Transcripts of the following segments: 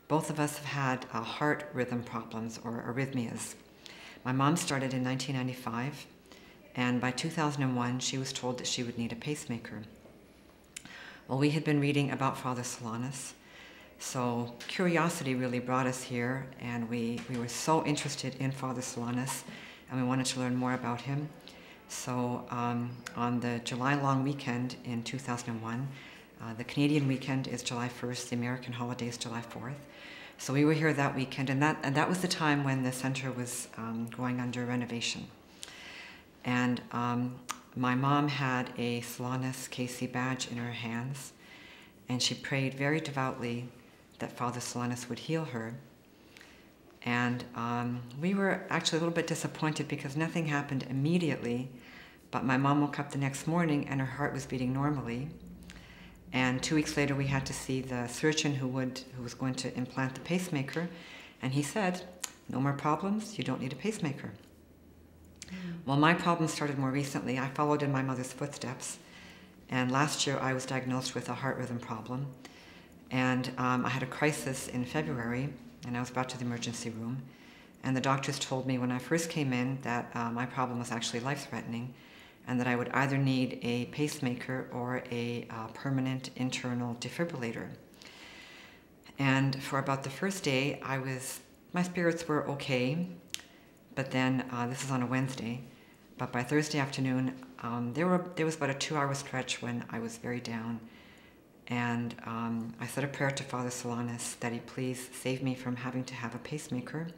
both of us have had heart rhythm problems or arrhythmias. My mom started in 1995, and by 2001 she was told that she would need a pacemaker. Well, we had been reading about Father Solanus, so curiosity really brought us here, and we were so interested in Father Solanus, and we wanted to learn more about him. So on the July long weekend in 2001, the Canadian weekend is July 1st, the American holiday is July 4th. So we were here that weekend, and that was the time when the center was going under renovation. And my mom had a Solanus KC badge in her hands, and she prayed very devoutly that Father Solanus would heal her. And we were actually a little bit disappointed because nothing happened immediately, but my mom woke up the next morning and her heart was beating normally. And 2 weeks later we had to see the surgeon who was going to implant the pacemaker, and he said, "No more problems, you don't need a pacemaker." Well, my problem started more recently. I followed in my mother's footsteps, and last year I was diagnosed with a heart rhythm problem, and I had a crisis in February, and I was brought to the emergency room, and the doctors told me when I first came in that my problem was actually life-threatening, and that I would either need a pacemaker or a permanent internal defibrillator. And for about the first day, my spirits were okay, but then, this is on a Wednesday, but by Thursday afternoon, there was about a 2-hour stretch when I was very down. And I said a prayer to Father Solanus that he please save me from having to have a pacemaker.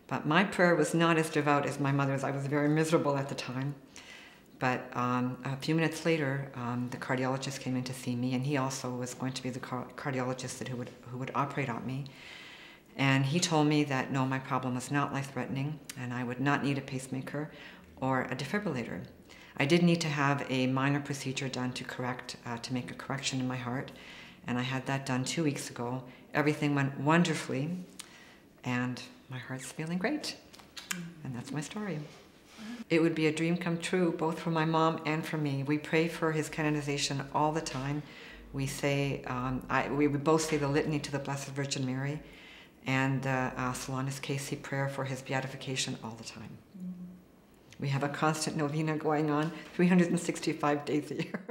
But my prayer was not as devout as my mother's. I was very miserable at the time. But a few minutes later, the cardiologist came in to see me, and he also was going to be the cardiologist who would operate on me. And he told me that no, my problem was not life-threatening, and I would not need a pacemaker or a defibrillator. I did need to have a minor procedure done to make a correction in my heart, and I had that done 2 weeks ago. Everything went wonderfully, and my heart's feeling great. And that's my story. It would be a dream come true, both for my mom and for me. We pray for his canonization all the time. We say, we both say the litany to the Blessed Virgin Mary, and the Solanus KC prayer for his beatification all the time. We have a constant novena going on 365 days a year.